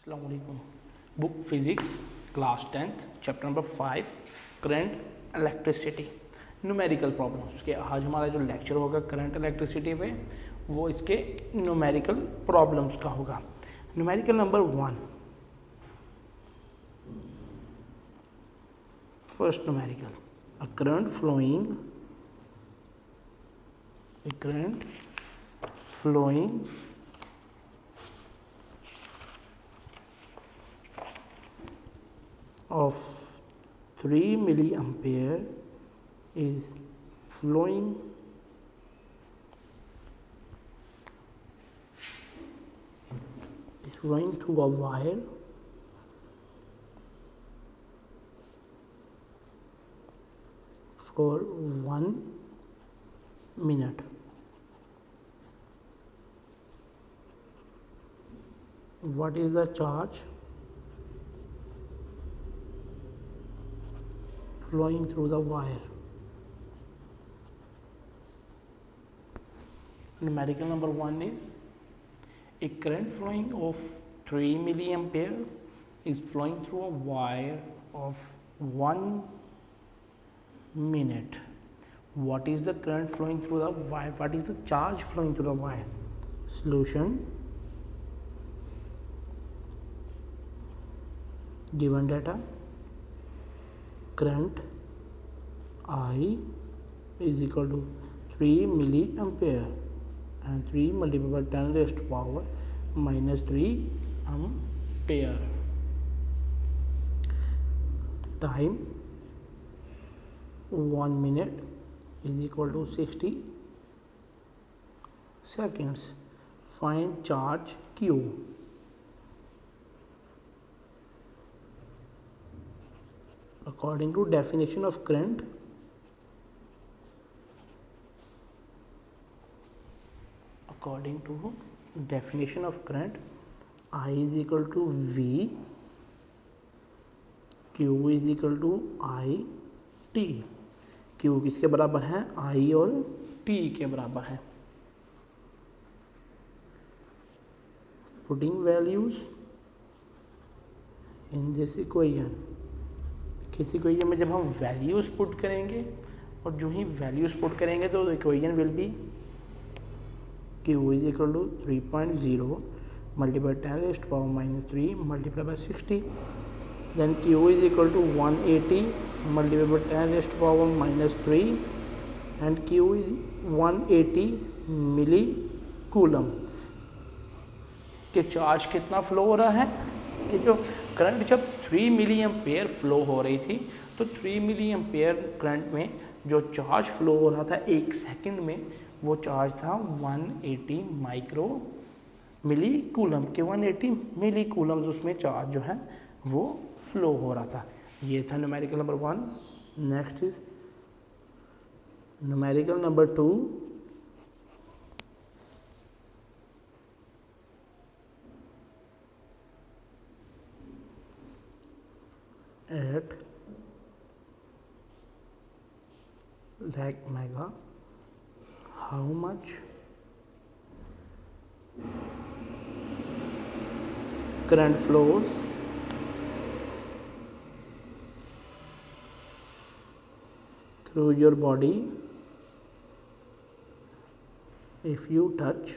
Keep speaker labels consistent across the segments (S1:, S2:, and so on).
S1: अस्सलाम वालेकुम। Book physics class 10th chapter number 5 current electricity numerical problems के आज हमारा जो लेक्चर होगा करंट इलेक्ट्रिसिटी पे वो इसके न्यूमेरिकल प्रॉब्लम्स का होगा। Numerical number 1, first numerical, a current flowing of 3 milliampere is flowing through a wire for 1 minute. What is the charge flowing through the wire? Numerical number 1 is a current flowing of 3 milliampere is flowing through a wire of 1 minute. What is the current flowing through the wire? What is the charge flowing through the wire? Solution: given data, current I is equal to 3 milliampere and 3 multiplied by 10 raised to power minus 3 ampere. Time 1 minute is equal to 60 seconds. Find charge Q. According to definition of current, I is equal to V, Q is equal to I T. Q किसके बराबर है? I और T के बराबर है. Putting values in this equation. किसी equation में जब हम वैल्यूज़ पुट करेंगे और जो ही वैल्यूज़ पुट करेंगे तो equation will be Q is equal to 3.0 multiplied by 10 raised to power minus 3 multiplied by 60. Then Q is equal to 180 multiplied by 10 raised to power minus 3 and Q is 180 millicoulomb के charge कितना flow हो रहा है कि जो current जब 3 मिली ampere flow हो रही थी तो 3 मिली एम्पेयर करंट में जो चार्ज फ्लो हो रहा था 1 सेकंड में वो चार्ज था 180 माइक्रो मिली कूलम के 180 मिली कूलम्स उसमें चार्ज जो है वो फ्लो हो रहा था. ये था numerical number 1. Next is numerical number 2. at lakh mega, how much current flows through your body if you touch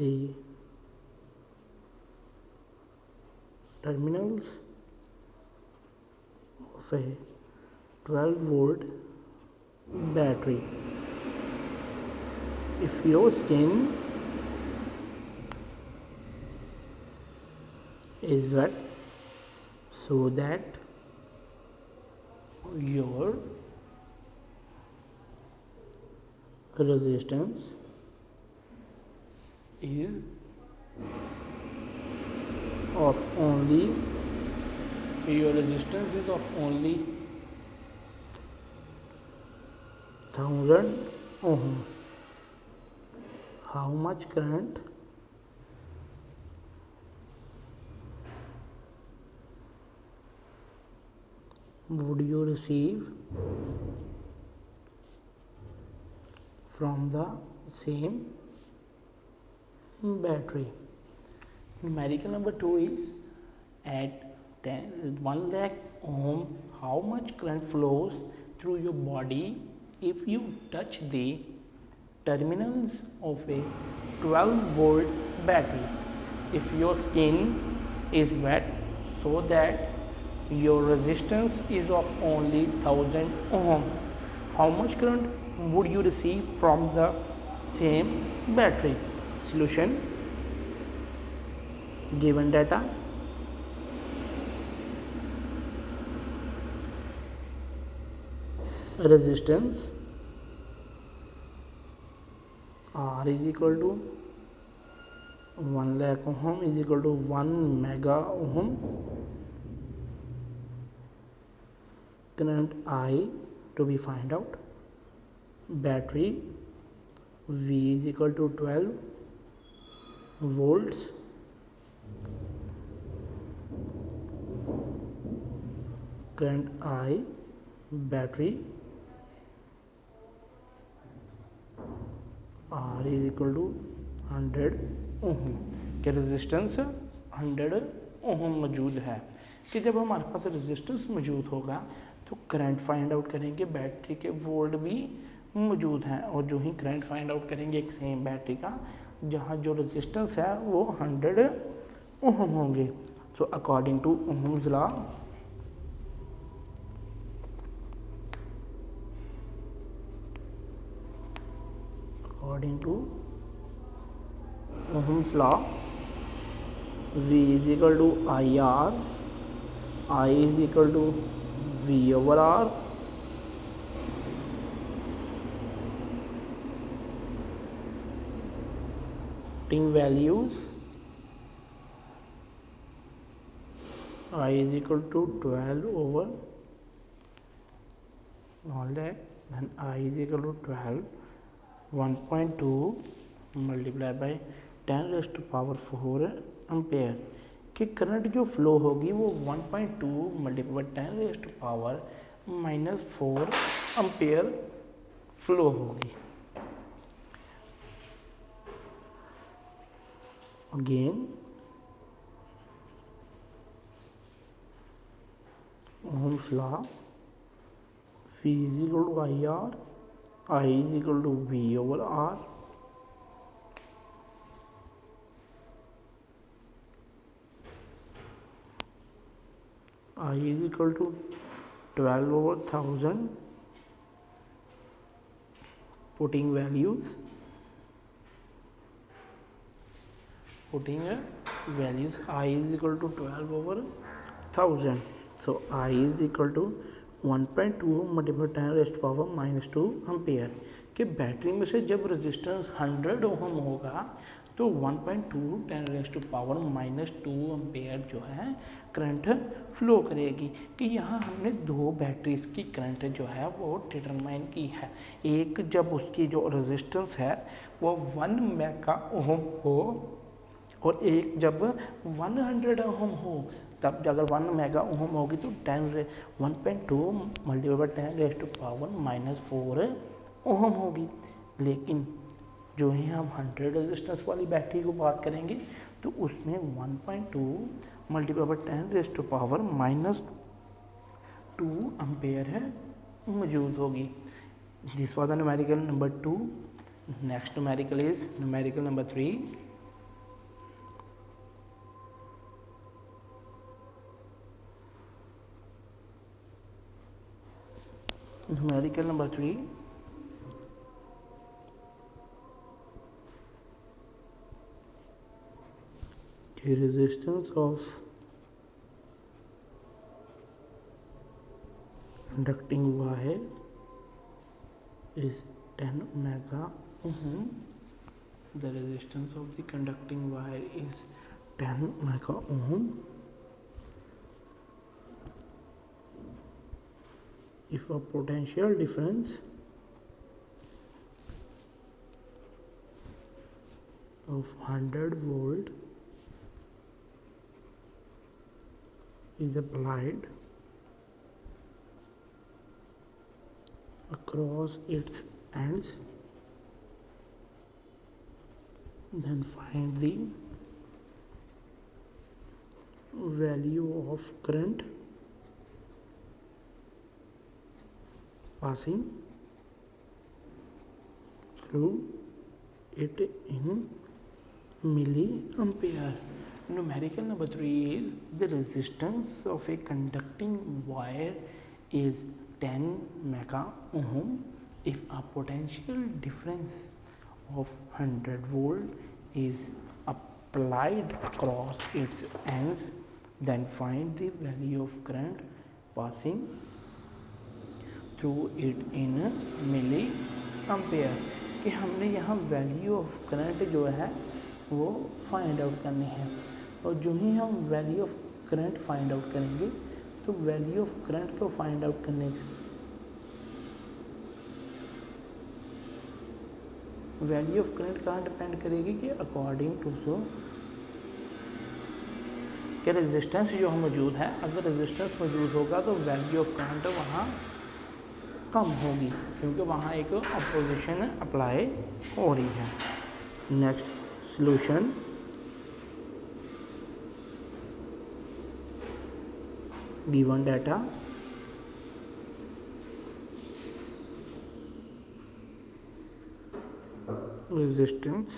S1: the terminals of a 12-volt battery. If your skin is wet so that your resistance is of only 1000 ohm, how much current would you receive from the same battery? Numerical number 2 is at 1 lakh ohm, how much current flows through your body if you touch the terminals of a 12-volt battery? If your skin is wet so that your resistance is of only 1000 ohm, how much current would you receive from the same battery? Solution: given data, resistance R is equal to 1 lakh ohm is equal to 1 mega ohm, current I to be find out, battery V is equal to 12 volts, current I, battery, R is equal to 100 ओम के resistance 100 ओम मौजूद है कि जब हमारे पास resistance मौजूद होगा तो current find out करेंगे, बैटरी के वोल्ट भी मौजूद हैं और जो ही करंट फाइंड आउट करेंगे एक सेम बैटरी का जहाँ जो रेजिस्टेंस है वो 100 ओम होंगे. So according to Ohm's law, according to Ohm's law, V is equal to IR, I is equal to V over R, putting values, I is equal to 12 over all that, then I is equal to 12, 1.2 multiply by 10 raise to power 4 ampere कि current जो flow होगी वो 1.2 multiply by 10 raise to power -4 ampere flow होगी. Again Ohm's law, V is equal to IR, I is equal to V over R, I is equal to 12 over 1000, putting values, I is equal to 12 over 1000. So I is equal to 1.2 multiply 10 raise to power -2 ampere कि battery में से जब resistance 100 ओम होगा तो 1.2 10 raise to power -2 ampere जो है current flow करेगी कि यहाँ हमने दो बैटरीज की करंट जो है वो डिटरमाइन की है. एक जब उसकी जो रेजिस्टेंस है वो 1 मेगा ओम हो और एक जब 100 ओम हो. तब अगर 1 मेगा ओम होगी तो 1.2 multiply by 10 raise to power -4 ohm होगी. लेकिन जो ही हम 100 रेजिस्टेंस वाली बैटरी को बात करेंगे तो उसमें 1.2 multiply by 10 raise to power -2 ampere है मौजूद होगी. This was the numerical number 2. Next numerical is numerical number 3. Numerical number 3, the resistance of conducting wire is 10 mega ohm. The resistance of the conducting wire is 10 mega ohm. If a potential difference of 100 volt is applied across its ends, then find the value of current passing through it in milliampere. Numerical number 3 is the resistance of a conducting wire is 10 mega ohm if a potential difference of 100 volt is applied across its ends, then find the value of current passing through it in milli ampere. कि हमने यहाँ value of current जो है वो find out करनी है, और जो ही हम value of current find out करेंगे तो वैल्यू ऑफ करंट को फाइंड आउट करने वैल्यू ऑफ करंट कहाँ डिपेंड करेगी कि अकॉर्डिंग टू सो कि रेजिस्टेंस जो मौजूद है, अगर रेजिस्टेंस मौजूद होगा तो वैल्यू ऑफ करंट वहाँ कम होगी क्योंकि वहाँ एक अपोजिशन अप्लाई हो रही है। Next solution, given data resistance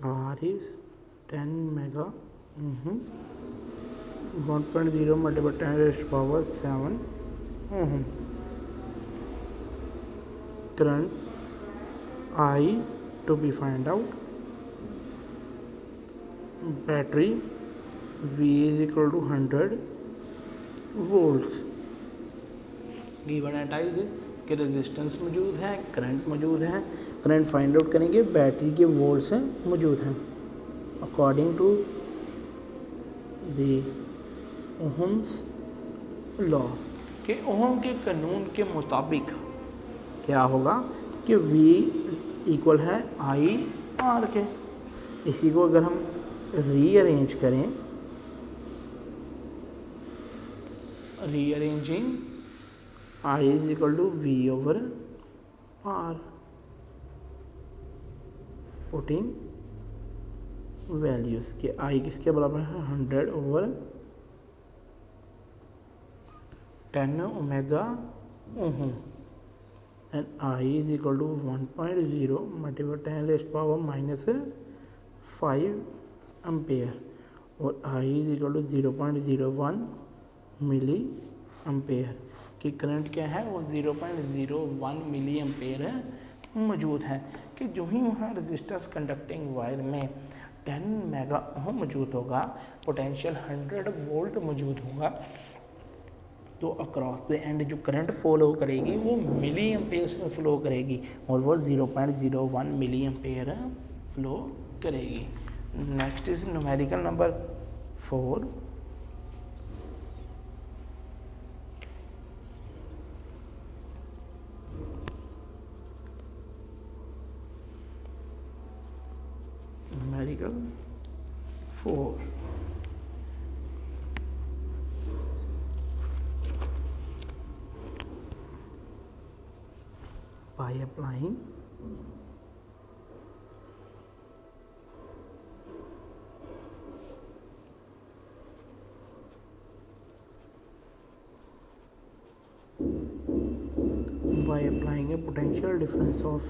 S1: R is 10 mega ohm, 1.0 multiplied 10 raised to power 7 ohm. Current I to be find out. Battery V is equal to 100 volts. Given data is कि resistance मौजूद है, current मौजूद है, current find out करेंगे, battery के volts मौजूद हैं according to the Ohm's law के ओहम के कानून के मुताबिक क्या होगा कि V इक्वल है आई आर के। इसी को अगर हम रीअरेंज करें, rearranging I is equal to V over R, putting values कि I किसके बराबर है 100 over 10 omega ohm and I is equal to 1.0 multiplied 10 raised to power minus 5 ampere और I is equal to 0.01 milli ampere कि current क्या है वो 0.01 मिली ampere मौजूद है। कि जो ही वहाँ रेजिस्टेंस कंडक्टिंग वायर में 10 मेगा ओम मौजूद होगा, पोटेंशियल 100 वोल्ट मौजूद होगा, तो अक्रॉस द एंड जो करंट फ्लो करेगी वो मिली एम्पेयर्स में फ्लो करेगी और वो 0.01 मिली एम्पेयर फ्लो करेगी। Next is numerical number 4। Numerical 4 by applying a potential difference of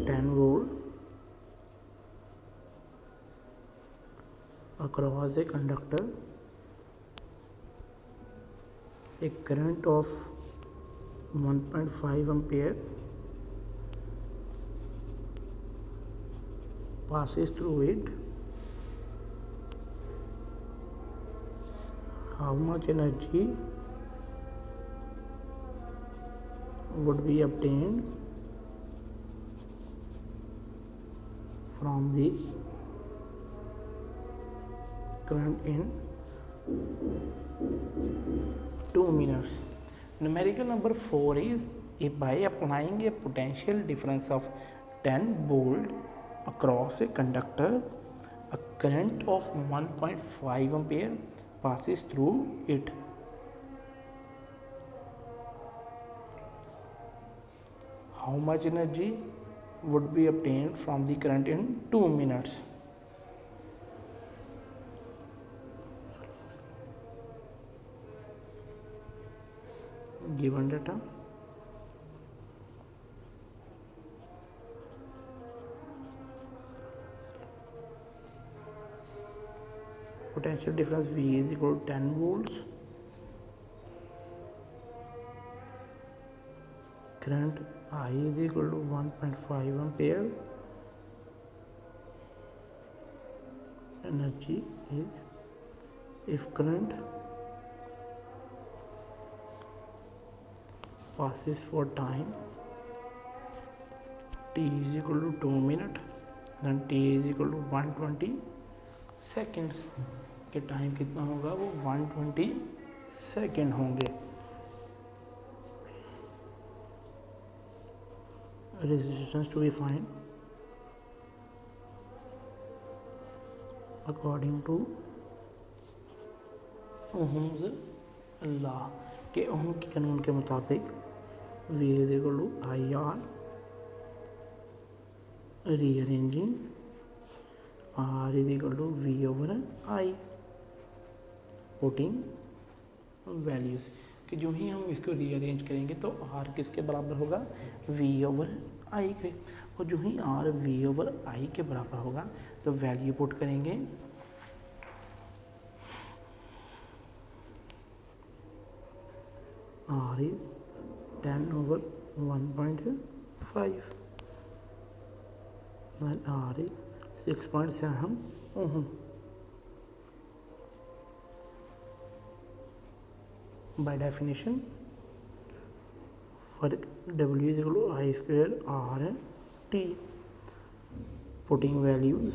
S1: 10 volt across a conductor, a current of 1.5 ampere passes through it. How much energy would be obtained from the current in 2 minutes. Numerical number 4 is by applying a potential difference of 10 volt across a conductor, a current of 1.5 ampere passes through it. How much energy would be obtained from the current in 2 minutes? given data. Potential difference V is equal to 10 volts. Current I is equal to 1.5 ampere. Energy is, if current passes for time t is equal to 2 minutes, then t is equal to 120 seconds. के time कितना होगा, वो 120 second होंगे. Resistance to be find according to Ohm's law के ohm के कानून के मुताबिक V is equal to I R, rearranging R is equal to V over I, putting values कि जो ही हम इसको रीअरेंज करेंगे तो R किसके बराबर होगा, V ओवर I के, और जो ही R V ओवर I के बराबर होगा तो वैल्यू पुट करेंगे R is 10 over 1.5, then R is 6.7 ohm. By definition, for W is equal to I square R T. Putting values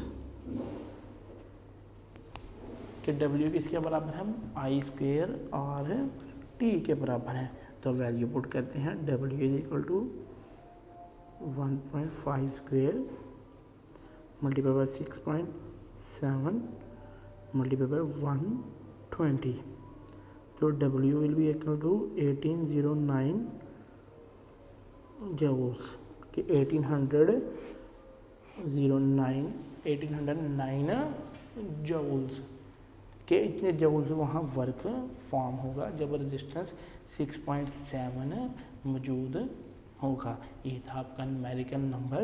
S1: कि W किसके बराबर है, I square R T के बराबर है, तो वैल्यू पुट करते हैं. W is equal to 1.5 square multiplied by 6.7 multiplied by 120. So W will be equal to 1809 joules कि 1809 joules के इतने जूल्स वहाँ वर्क फॉर्म होगा जब रेजिस्टेंस 6.7 मौजूद होगा. ये था आपका numerical number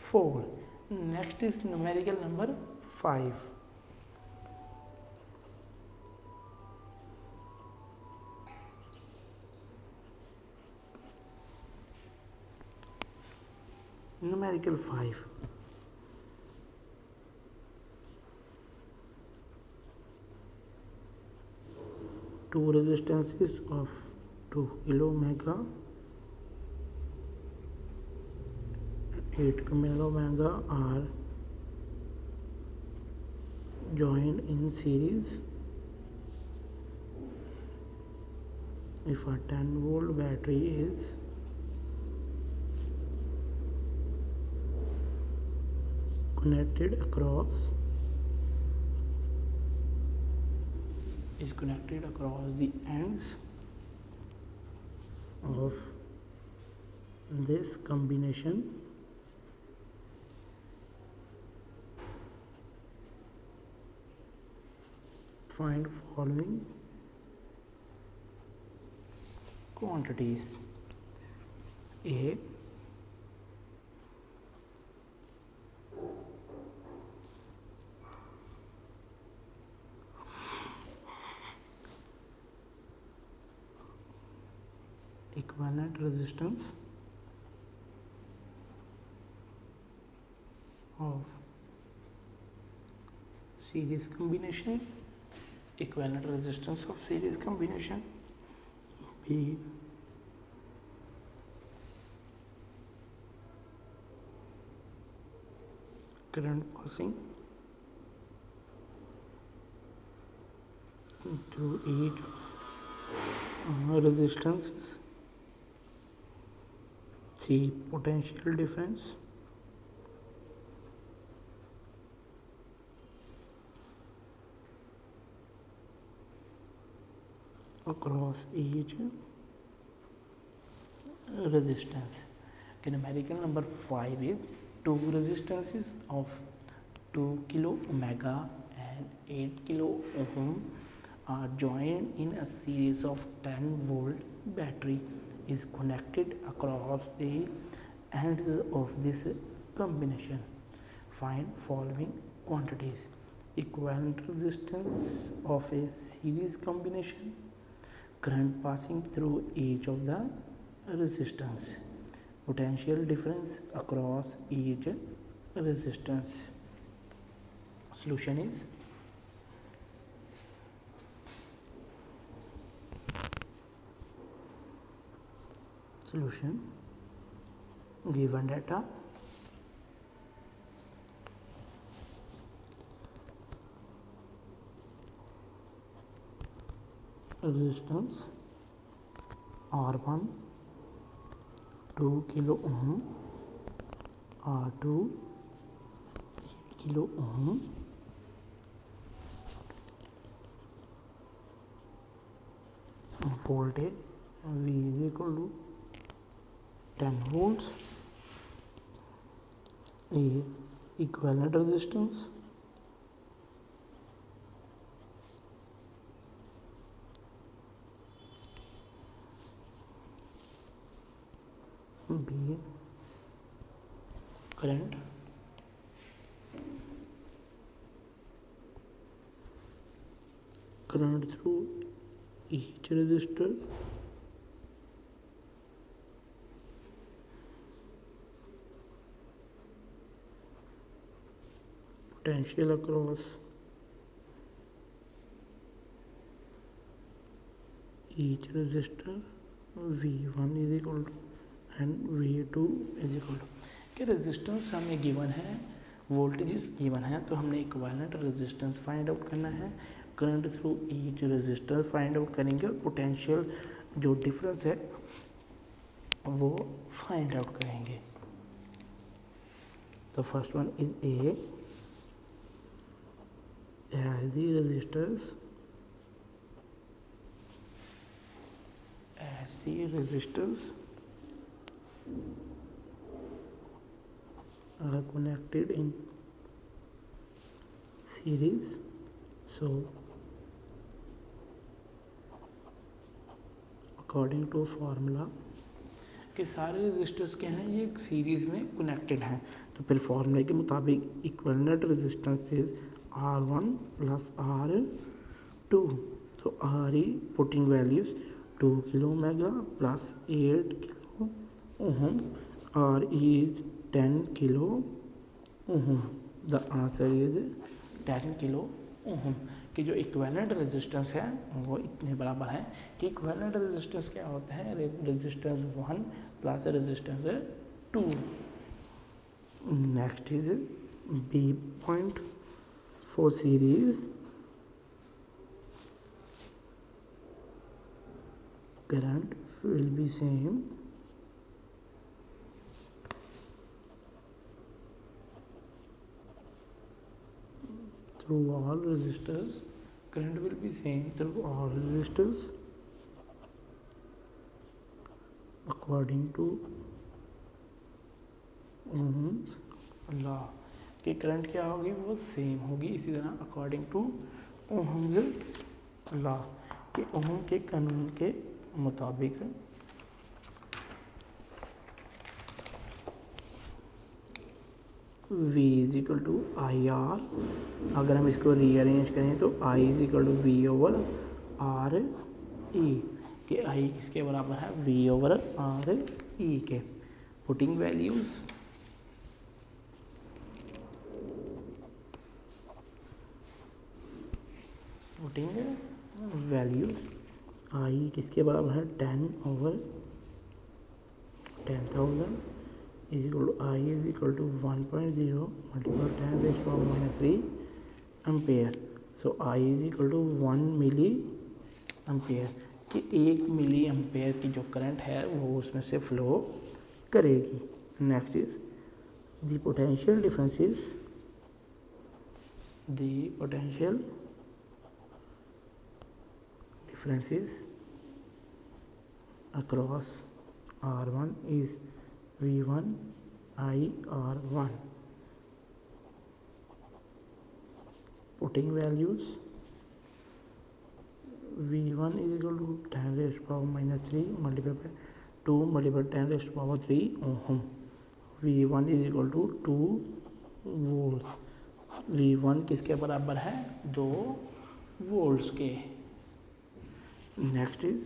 S1: 4. Next is numerical number 5. Numerical 5 two resistances of 2 kilo omega 8 kilo omega are joined in series if a 10 volt battery is connected across the ends of this combination. Find following quantities. A equivalent resistance of series combination, equivalent resistance of series combination. B current passing through each resistances. C potential difference across each resistance. Numerical number 5 is two resistances of 2 kilo omega and 8 kilo ohm are joined in a series of 10-volt battery is connected across the ends of this combination. Find following quantities: equivalent resistance of a series combination, current passing through each of the resistance, potential difference across each resistance. Solution is given data, resistance R1 2 kilo ohm, R2 8 kilo ohm, voltage V is equal to 10 volts, A equivalent resistance, B current, through each resistor, potential across each resistor, V1 is equal to and V2 is equal to कि resistance हमें given है, voltages given है, तो हमने equivalent resistance find out करना है, current through each resistor find out करेंगे और पोटेंशियल जो डिफरेंस है वो फाइंड आउट करेंगे. तो first one is a as the resistors are connected in series, so according to formula कि सारे रेजिस्टर्स के हैं ये सीरीज में कनेक्टेड हैं, तो फिर फॉर्मूले के मुताबिक equivalent resistance is R1 plus R2. तो RE putting values 2 kilo mega plus 8 kilo ohm, RE is 10 kilo ohm. The answer is 10 kilo ohm. कि जो इक्विवेलेंट रेजिस्टेंस है वो इतने बराबर है कि इक्विवेलेंट रेजिस्टेंस क्या होता है, resistance 1 plus resistance 2. Next is B point for series, current will be same through all resistors, current will be same through all resistors according to Ohm's law. कि करंट क्या होगी वो सेम होगी, इसी तरह अकॉर्डिंग टू ओहम्स लॉ कि Ohm के कानून के मुताबिक V is equal to I R. अगर हम इसको रीअरेंज करें तो I is equal to V over R ई, कि I किसके बराबर है V ओवर आर ई के. पुटिंग वैल्यूज I किसके बराबर है 10 over 10,000 is equal to I is equal to 1.0 multiply 10 raise to power -3 ampere. So I is equal to 1 milli ampere, कि 1 मिली एम्पेयर की जो करंट है वो उसमें से फ्लो करेगी. Next is the potential differences, differences across R1 is V1 I R1. Putting values V1 is equal to 10 raised to power minus 3 multiplied by 2 multiplied 10 raised to power 3 ohm. V1 is equal to 2 volts. V1 किसके बराबर है? 2 volts के. Next is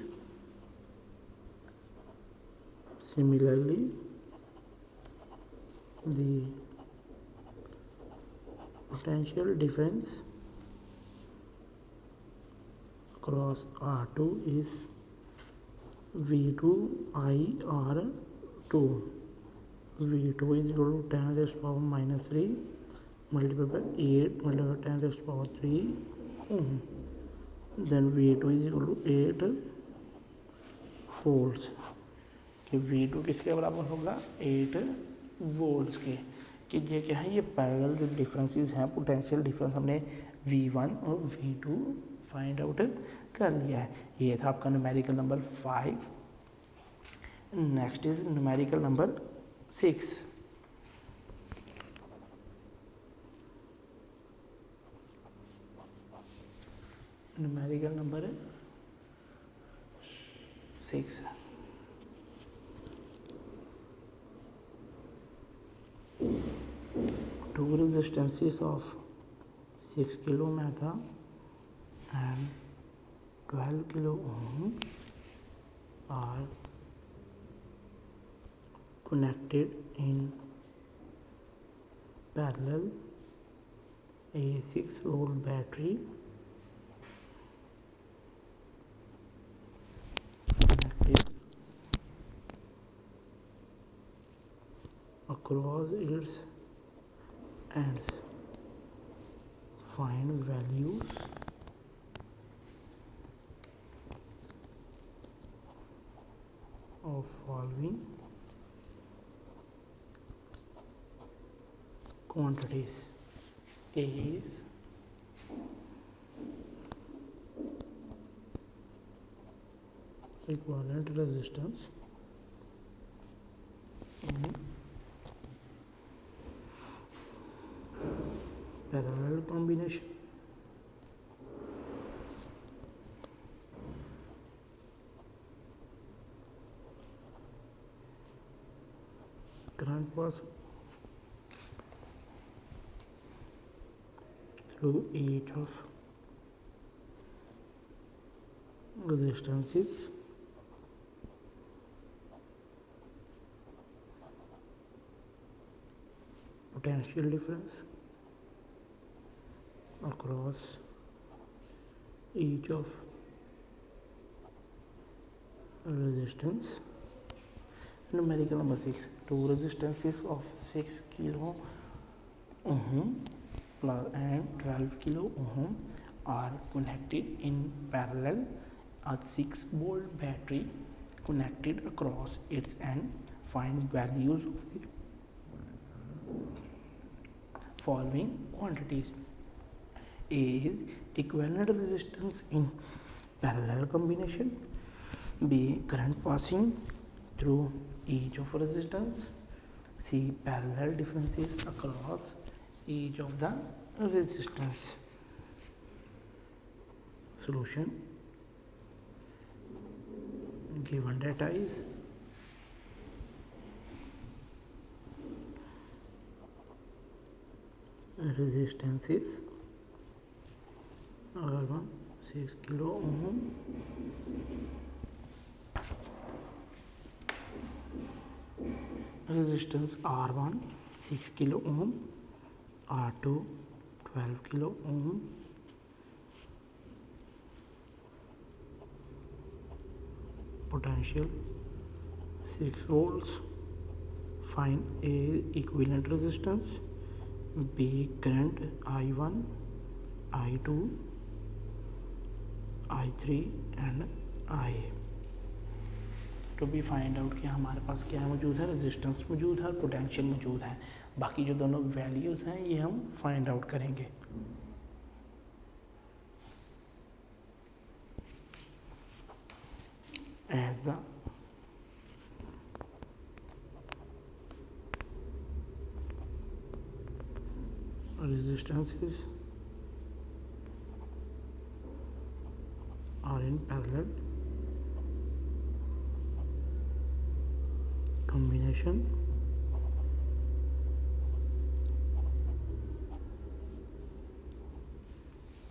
S1: similarly the potential difference across R2 is V2 IR2. V2 is equal to 10 raised to power minus 3 multiplied by 8 multiplied by 10 raised to power 3 ohm. Then V2 is equal to 8 volts. कि V2 किसके बराबर होगा? 8 volts के. कि ये क्या है? ये पैरेलल जो डिफरेंसेस हैं, पोटेंशियल डिफरेंस हमने V1 और V2 फाइंड आउट कर लिया है. ये था आपका numerical number 5. Next is numerical number 6. Numerical number 6. Two resistances of 6 kilo mega and 12 kilo ohm are connected in parallel. A 6-volt battery connected across its ends. Find values of following quantities. A is equivalent resistance in parallel combination. Current pass through each of resistances potential difference across each of resistance. Numerical number 6. Two resistances of 6 kilo ohm plus and 12 kilo ohm are connected in parallel. A 6-volt battery connected across its end. Find values of the following quantities. A is equivalent resistance in parallel combination. B, current passing through each of resistance. C, parallel differences across each of the resistance. Solution. Given data is resistances R1 6 kilo ohm, resistance R1 6 kilo ohm, R2 12 kilo ohm, potential 6 volts. Find A, equivalent resistance. B, current I1, I2, I3 and I. तो भी find out किया हमारे पास क्या मौजूद है? Resistance मौजूद है और पोटेंशियल मौजूद है. बाकी जो दोनों वैल्यूज़ हैं ये हम फाइंड आउट करेंगे. As the resistances are in parallel combination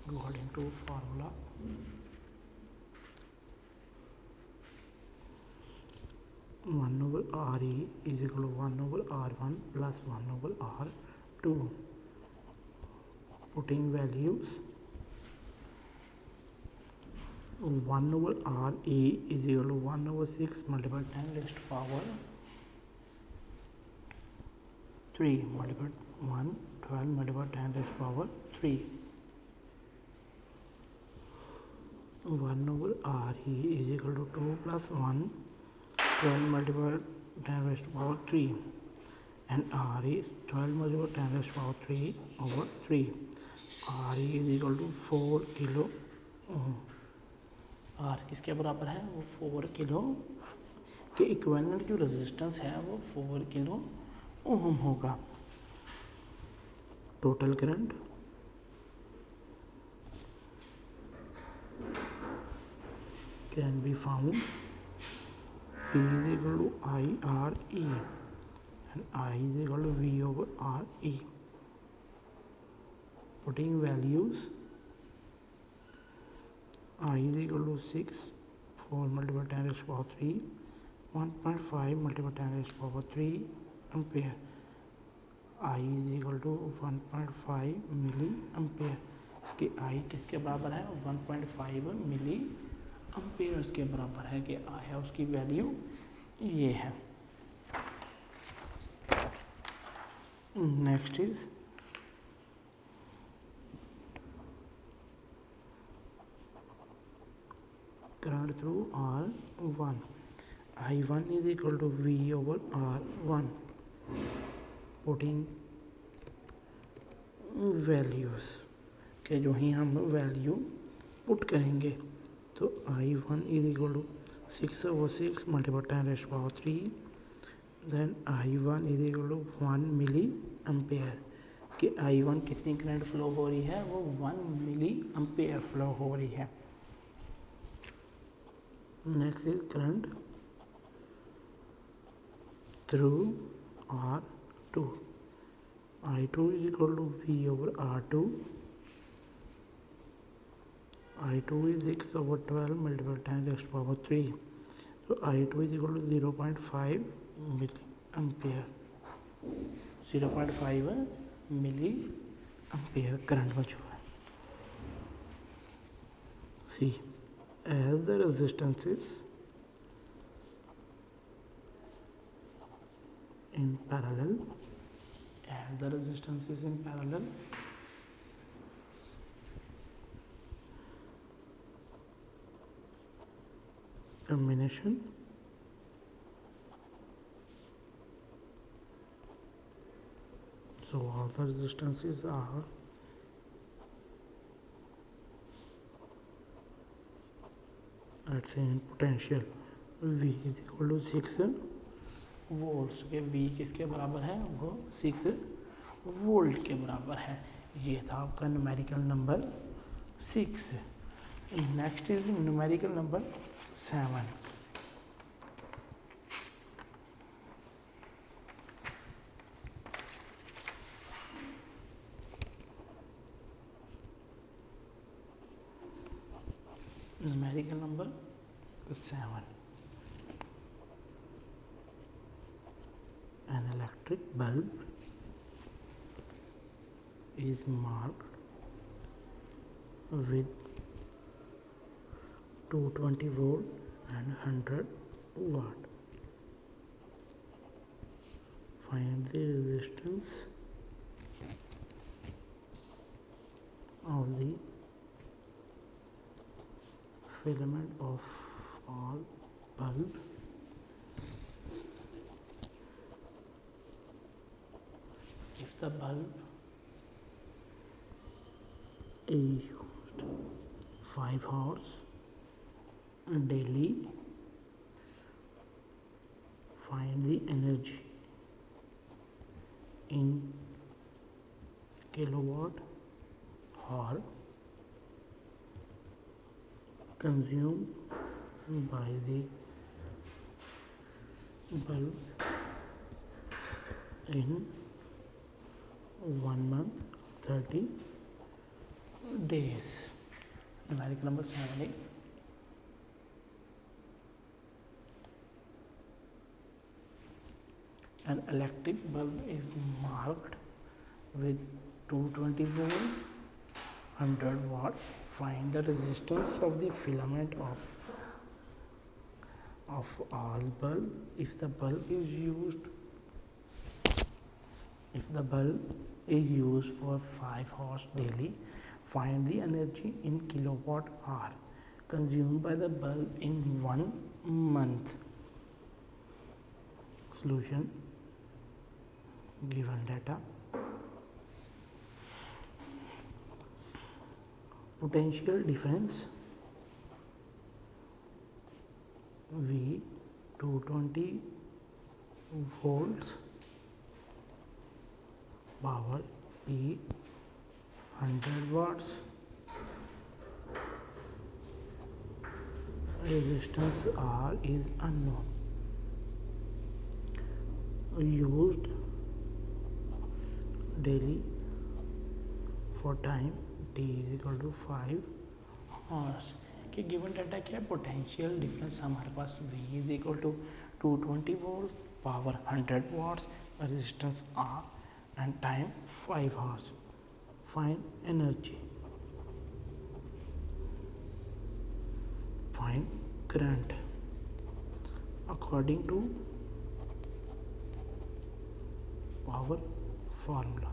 S1: according to formula one over RE is equal to 1 over R1 plus 1 over R2. Putting values 1 over RE is equal to 1 over 6 multiplied 10 raised to power 3 multiplied 1 12 multiplied 10 raised to power 3. 1 over RE is equal to 2 plus 1 12 multiplied 10 raised to power 3 and R is 12 multiplied 10 raised to power 3 over 3. RE is equal to 4 kilo ohm. R किसके बराबर है? वो 4 kilo के equivalent जो resistance है वो 4 kilo ohm होगा. Total current can be found V is equal to IRE and I is equal to V over RE. Putting values I is equal to 6 4 multiplied 10 raised to power 3 1.5 multiplied 10 raised to power 3 ampere. I is equal to 1.5 milli ampere कि I किसके बराबर है? 1.5 milli ampere उसके बराबर है कि I है उसकी वैल्यू ये है. Next is current through R1. I1 is equal to V over R1. Putting values के जो ही हम वैल्यू पुट करेंगे तो I1 is equal to 6 over 6 multiplied 10 raised to power 3. Then I1 is equal to 1 milli ampere कि I1 कितनी current flow हो रही है? वो 1 मिली एम्पेयर फ्लो हो रही है. Next is current through R2. I2 is equal to V over R2. I2 is 6 over 12 multiplied 10 raised to power 3. So I2 is equal to 0.5 milli ampere. 0.5 milli ampere current बचा है. See, as the resistance is in parallel, as the resistance is in parallel, combination so all the resistances are at same potential. V is equal to 6 volt के V किसके बराबर है? वो 6 volt के बराबर है. ये था आपका numerical number 6. Next is numerical number 7. Numerical number 7. An electric bulb is marked with 220 volt and 100 watt. Find the resistance of the filament of all bulb if the bulb is used 5 hours daily. Find the energy in kilowatt hour consumed by the bulb in 1 month 30 days. Numerical number 7 is an electric bulb is marked with 220 volt 100 watt. Find the resistance of the filament of all bulb if the bulb is used for 5 hours daily. Find the energy in kilowatt hour consumed by the bulb in 1 month. Solution: given data, potential difference V 220 volts, power P 100 watts, resistance R is unknown. Used daily for time t is equal to 5 hours. कि given data क्या है? Potential difference हमारे पास V is equal to 220 volt, power 100 watts, resistance R and time 5 hours. Find energy, find current according to power formula.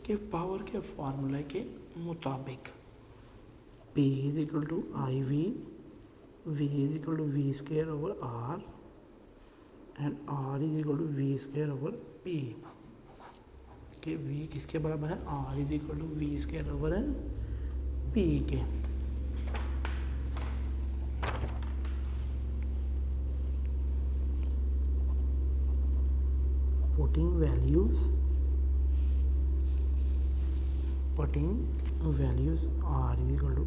S1: कि power के formula के मुताबिक P is equal to IV, V is equal to V square over R and R is equal to V square over P. कि V किसके बराबर है? R is equal to V square over है P के. putting values R is equal to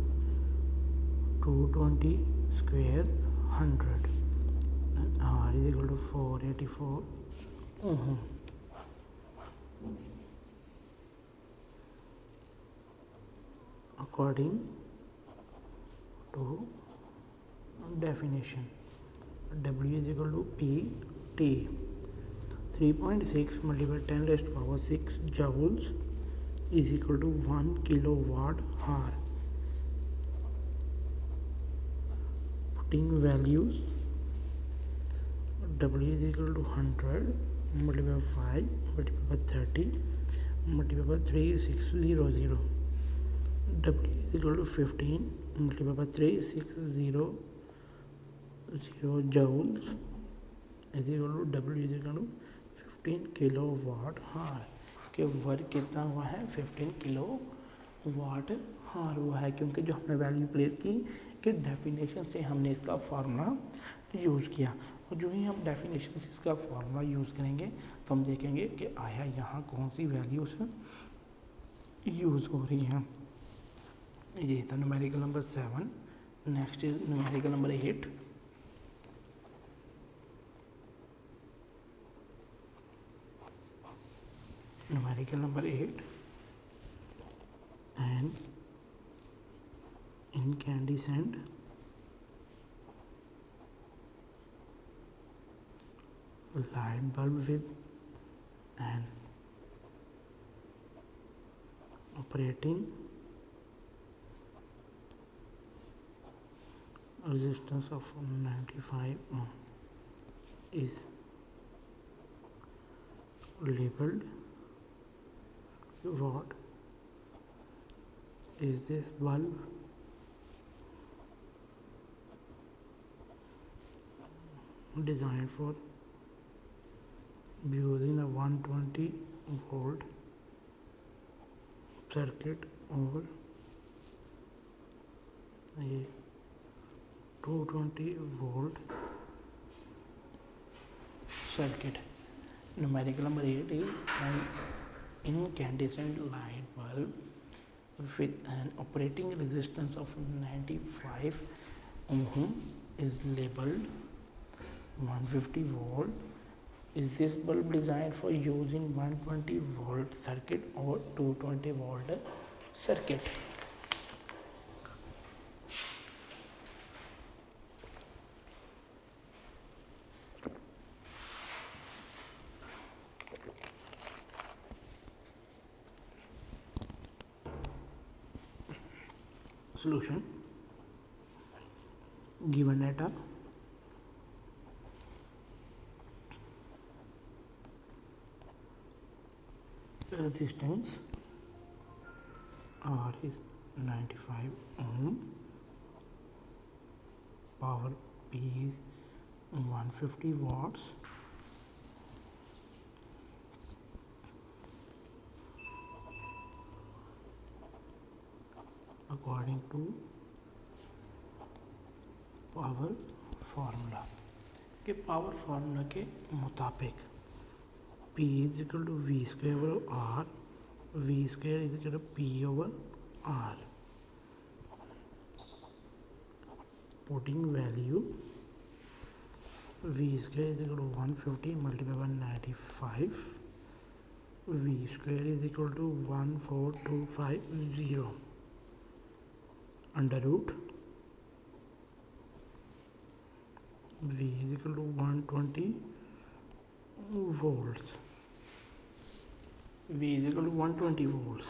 S1: 220 square 100 and R is equal to 484 ohm. According to definition, W is equal to PT. 3.6 multiplied 10 raised to power 6 joules is equal to 1 kilowatt hour. Putting values, W is equal to 100 multiplied by 5 multiplied by 30 multiplied by 3600. W is equal to 15 multiplied by 3600 joules is equal to W is equal to 15 kilowatt हार. के work कितना हुआ है? 15 kilowatt हार हुआ है, क्योंकि जो हमने वैल्यू प्लेस की कि डेफिनेशन से हमने इसका फार्मूला यूज़ किया. और जो ही हम डेफिनेशन से इसका फार्मूला यूज़ करेंगे तो हम देखेंगे कि आया यहाँ कौन सी वैल्यूज यूज़ हो रही हैं. ये था numerical number 7. Next is numerical number 8. Numerical number 8, an incandescent light bulb with an operating resistance of 95 ohm is labeled. What is this bulb? Designed for using a 120 volt circuit or a 220 volt circuit. Numerical number 8 is an incandescent light bulb with an operating resistance of 95 ohm is labeled 150 volt. Is this bulb designed for use in 120 volt circuit or 220 volt circuit? Solution: given data, resistance R is 95 ohm, power P is 150 watts, according to power formula के मुताबिक P is equal to V square over R, V square is equal to P over R. Putting value V square is equal to 150 multiply by 95, V square is equal to 14250 under root V is equal to 120 volts. V is equal to 120 volts.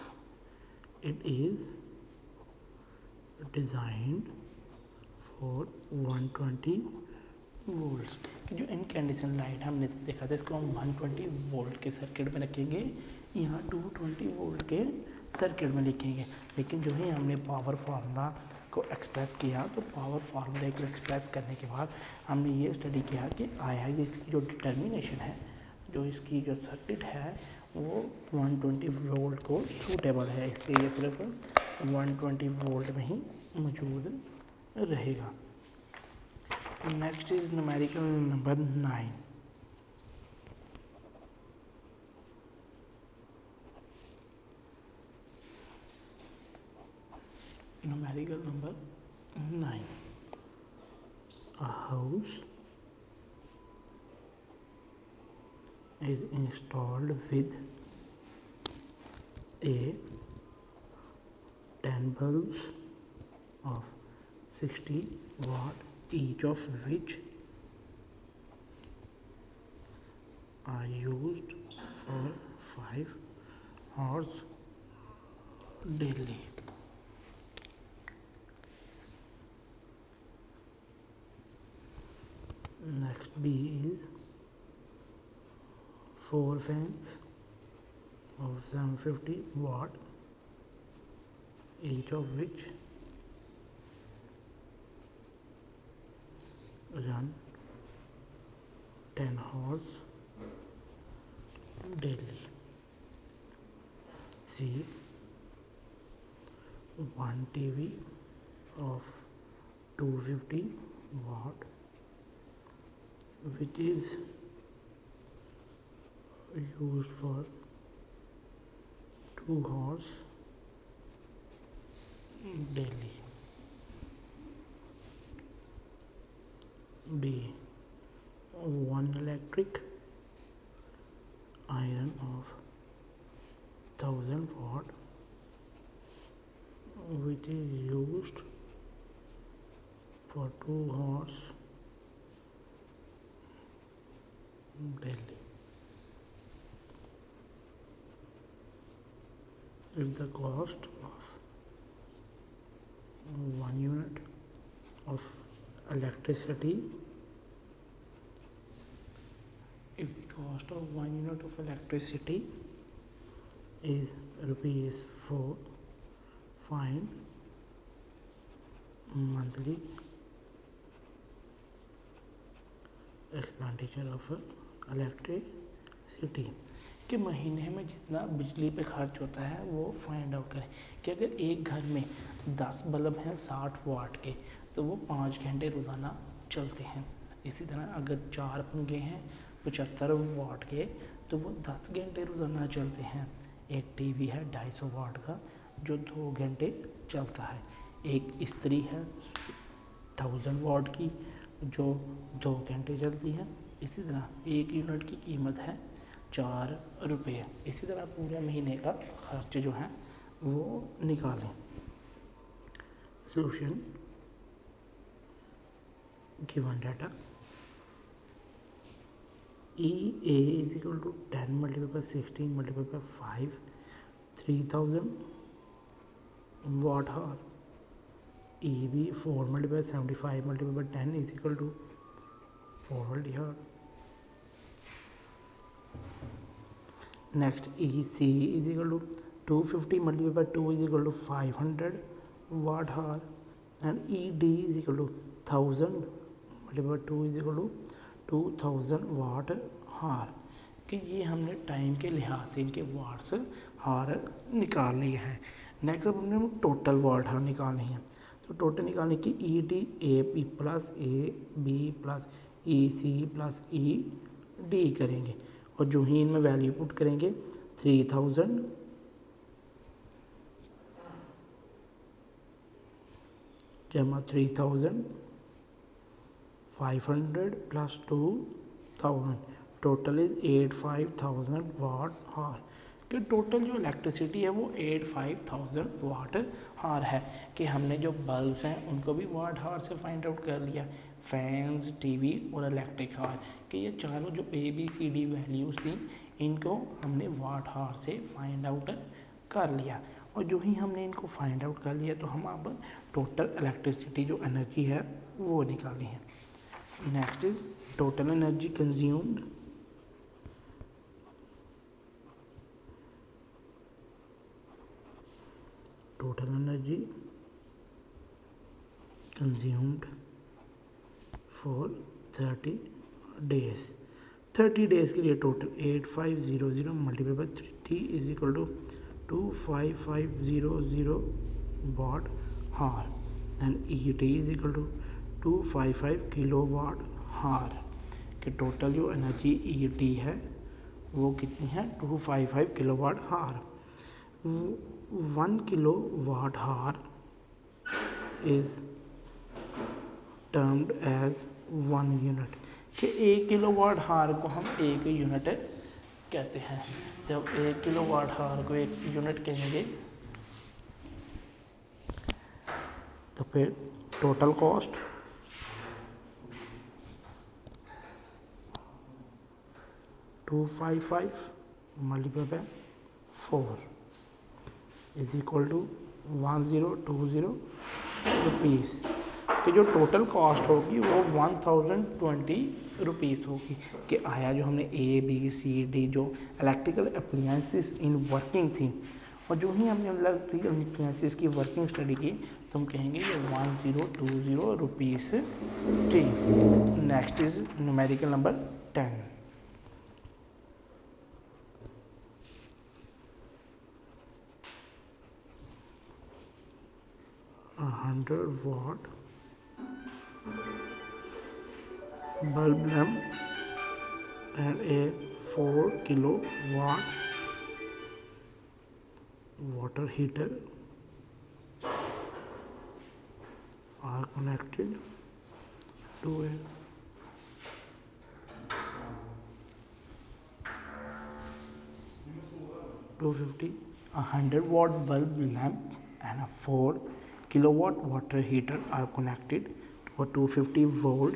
S1: It is designed for 120 volts. जो incandescent light हमने देखा था इसको हम 120 volt के circuit में रखेंगे, यहाँ 220 वोल्ट के सर्किट में लिखेंगे. लेकिन जो है हमने पावर फार्मूला को एक्सप्रेस किया, तो पावर फार्मूला को एक्सप्रेस करने के बाद हमने ये स्टडी किया कि आया इसकी जो डिटर्मिनेशन है, जो इसकी जो सर्किट है वो 120 वोल्ट को सूटेबल है, इसलिए ये सिर्फ 120 वोल्ट में ही मौजूद रहेगा. Next is numerical number 9. Numerical number 9. A house is installed with a 10 bulbs of 60 watt, each of which are used for 5 hours daily. Next B is 4 fans of 750 watt, each of which run 10 hours daily. C 1 TV of 250 watt, which is used for 2 hours daily. D 1 electric iron of 1000 watt, which is used for 2 hours daily. If the cost of 1 unit of electricity is rupees 4, find monthly expenditure of electricity. कि महीने में जितना बिजली पे खर्च होता है वो फाइंड आउट करें. कि अगर एक घर में 10 बल्ब हैं 60 वाट के, तो वो 5 घंटे रोज़ाना चलते हैं. इसी तरह अगर 4 पंखे हैं 75 वाट के, तो वो 10 घंटे रोज़ाना चलते हैं. एक टीवी है 250 वाट का जो 2 घंटे चलता है. एक इस्त्री है 1000 वाट की जो 2 घंटे चलती है। इसी तरह 1 यूनिट की कीमत है 4 रुपये। इसी तरह पूरे महीने का खर्च जो है वो निकालें। Solution given data EA is equal to 10 multiplied by 16 multiplied by 5, 3000 watt hour. EB 4 multiplied by 75 multiplied by 10 is equal to 4 hour. Next, EC is equal to 250 multiplied by 2 is equal to 500 watt hour, and ED is equal to 1000 multiplied by 2 is equal to 2000 watt hour. कि ये हमने time के लिहाज से इनके watts हार निकाल लिए हैं। नेक्स्ट अब हमने टोटल वाट हार निकालनी है। तो टोटल निकालने की E D A B plus A B plus E C plus E D करेंगे, और जो ही इनमें वैल्यू पुट करेंगे 3000 जमा 3500 plus 2000 total is 85,000 watt hour. कि टोटल जो इलेक्ट्रिसिटी है वो 85,000 वाट हार है। कि हमने जो बल्ब्स हैं उनको भी वाट हार से फाइंड आउट कर लिया, फैंस, टीवी और इलेक्ट्रिक हार। कि ये चारों जो ABCD वैल्यूज़ थी इनको हमने वाट हार से फाइंड आउट कर लिया, और जो ही हमने इनको फाइंड आउट कर लिया तो हम अब टोटल इलेक्ट्रिसिटी जो एनर्जी है वो निकाली है। Next is total energy consumed. Total energy consumed for 30 days. 30 days के लिए total 8500 multiply by 30 is equal to 25500 watt hour, and ET is equal to 255 kilo watt hour. कि टोटल जो energy ET है वो कितनी है 255 किलो वाट हार। 1 kilo watt हार इज टर्म्ड एज 1 यूनिट। कि 1 किलो वाट हार को हम 1 यूनिट कहते हैं। जब 1 किलो वाट हार को 1 यूनिट कहेंगे तो फिर total cost $255 multiply by 4 is equal to 1020 rupees. कि जो टोटल कॉस्ट होगी वो 1020 रुपीज़ होगी। कि आया जो हमने ABCD जो इलेक्ट्रिकल अप्लायंसेस इन वर्किंग थी, और जो ही हमने इलेक्ट्रिकल अप्लायंसेस की वर्किंग स्टडी की तो हम कहेंगे ये 1020 रुपीज़ थी। Next is numerical number 10। 100 watt bulb lamp and a 4 kilowatt water heater are connected to a 100 watt bulb lamp and a 4 kilowatt water heater are connected to a 250 volt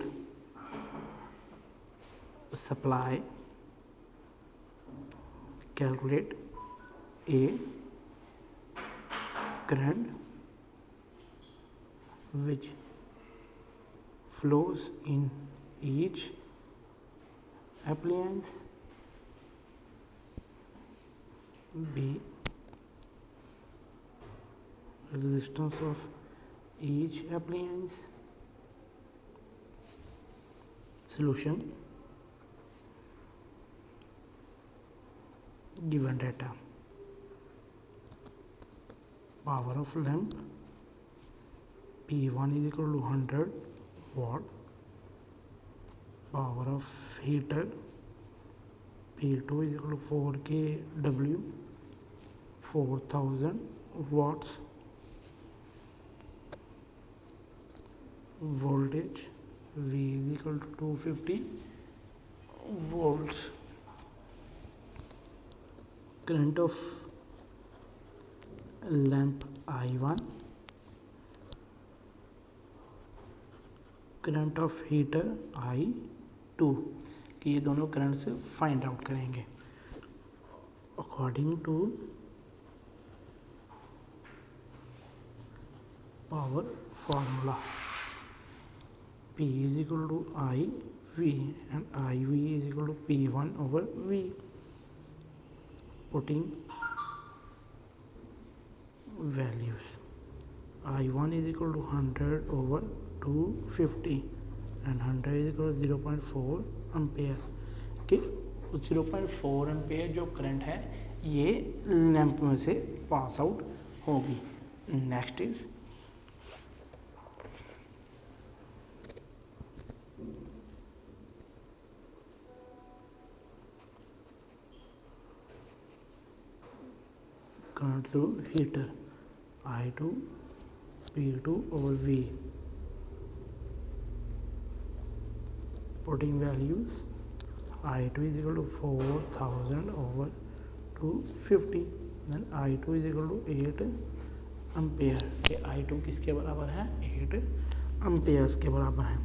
S1: supply. Calculate a current which flows in each appliance. B, resistance of each appliance. Solution given data. Power of lamp P1 is equal to 100 watt. Power of heater P2 is equal to 4 kW, 4000 watts. voltage V is equal to 250 volts. Current of lamp I1, current of heater I2 कि ये दोनों current से find out करेंगे according to power formula P is equal to IV and IV is equal to P1 over V. Putting values, I1 is equal to 100 over 250 and 100 is equal to 0.4 ampere कि 0.4 ampere जो current है ये lamp में से pass out होगी. Next is current through heater I2 P2 over V. Putting values, I2 is equal to 4000 over 250 then I2 is equal to 8 ampere के I2 किसके बराबर है 8 एम्पेयर्स के बराबर है.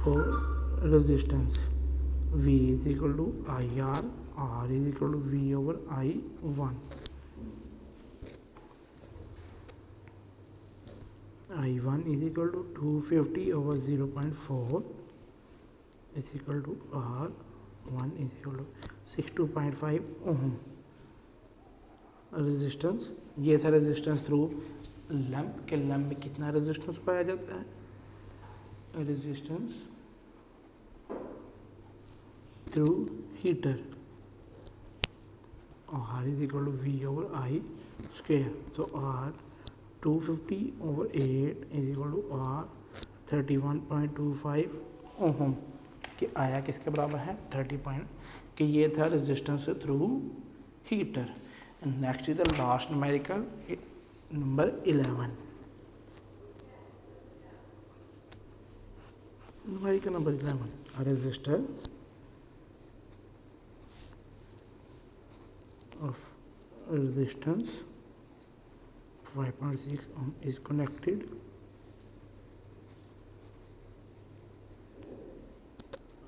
S1: For resistance V is equal to IR, R is equal to V over I1. I1 is equal to 250 over 0.4 is equal to R1 is equal to 62.5 ohm. Resistance ये था resistance through lamp के lamp में कितना resistance पाया जाता है resistance through heater R is equal to V over I square. So R 250 over 8 is equal to R 31.25 ओम कि आया किसके बराबर है 30 पॉइंट कि ये था resistance through heater. Next is the last numerical number 11. Numerical number 11 a resistor of resistance 5.6 ohm is connected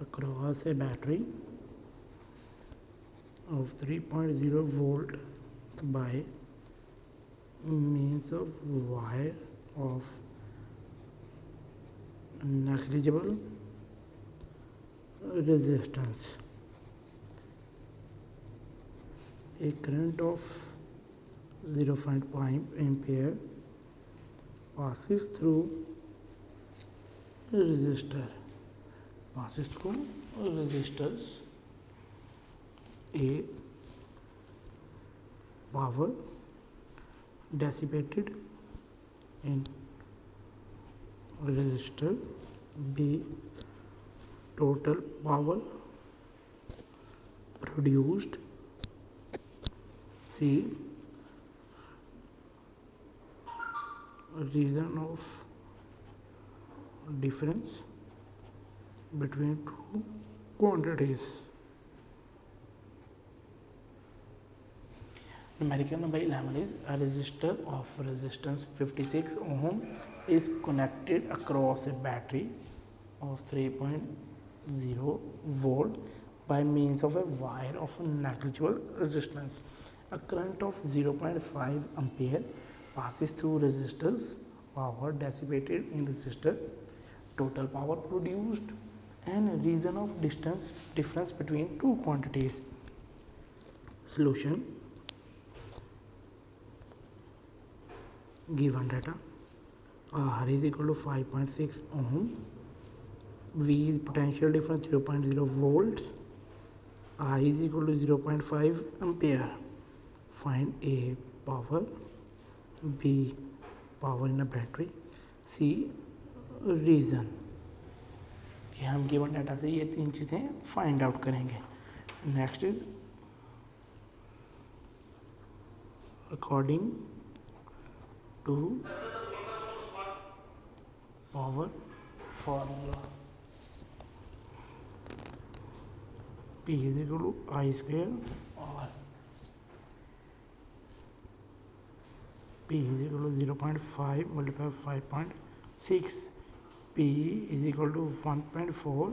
S1: across a battery of 3.0 volt by means of wire of negligible resistance. A current of 0.5 ampere passes through resistor. Passes through resistors. A power dissipated in resistor. B total power produced. C reason of difference between two quantities. Numerical number 11 is a resistor of resistance 56 ohm is connected across a battery of 3.0 volt by means of a wire of negligible resistance. A current of 0.5 ampere passes through resistors. Power dissipated in resistor. Total power produced and reason of difference between two quantities. Solution. Given data, R is equal to 5.6 ohm, V is potential difference 0.0 volts, I is equal to 0.5 ampere. Find A power, B power in a battery, C reason. ये हम given data से ये तीन चीज़ें find out करेंगे. Next is according 2 power formula P is equal to I square और P is equal to 0.5 multiplied 5.6 P is equal to 1.4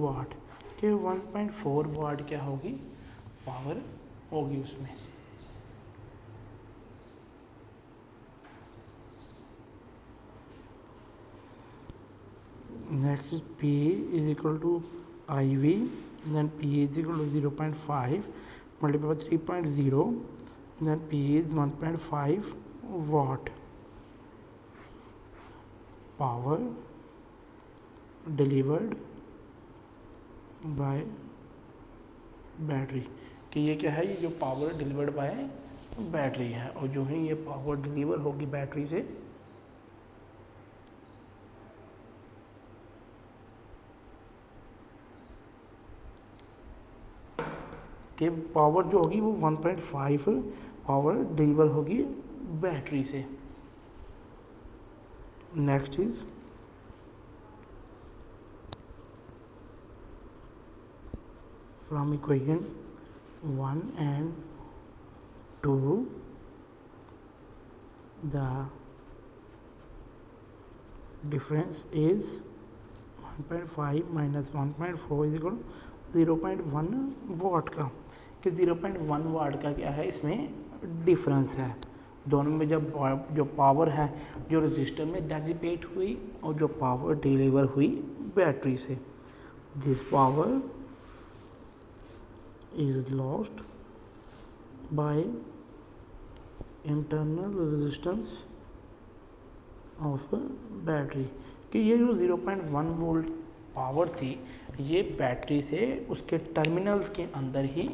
S1: वाट के 1.4 वाट क्या होगी पावर होगी उसमें। Next P is equal to IV, then P is equal to 0.5 multiplied by 3.0, then P is 1.5 watt power delivered by battery कि ये क्या है, ये जो पावर डिलीवर्ड बाय बैटरी है और जो ही ये पावर डिलीवर होगी बैटरी से कि पावर जो होगी वो 1.5 पावर डिलीवर होगी बैटरी से। Next is from equation 1 and 2 the difference is 1.5 minus 1.4 is equal to 0.1 वाट का कि 0.1 वाट का क्या है इसमें डिफरेंस है दोनों में। जब जो पावर है जो रजिस्टर में डेसिपेट हुई और जो पावर डिलीवर हुई बैटरी से, this power is lost by internal resistance of battery कि ये जो 0.1 वोल्ट पावर थी ये बैटरी से उसके टर्मिनल्स के अंदर ही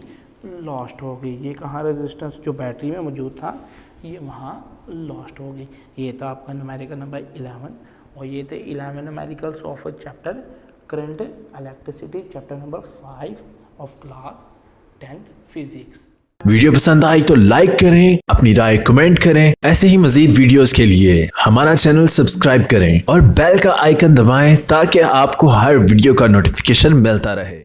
S1: लॉस्ट हो गई। ये कहाँ रेजिस्टेंस जो बैटरी में मौजूद था ये वहाँ लॉस्ट हो गई। ये था आपका न्यूमेरिकल नंबर 11 और ये थे 11 numericals of chapter current electricity chapter number 5 of class 10th physics.
S2: Video पसंद आई तो लाइक करें, अपनी राय कमेंट करें। ऐसे ही मजीद वीडियोस के लिए हमारा चैनल सब्सक्राइब करें और बेल का आइकन दबाएं ताकि आपको हर वीडियो का नोटिफिकेशन मिलता रहे।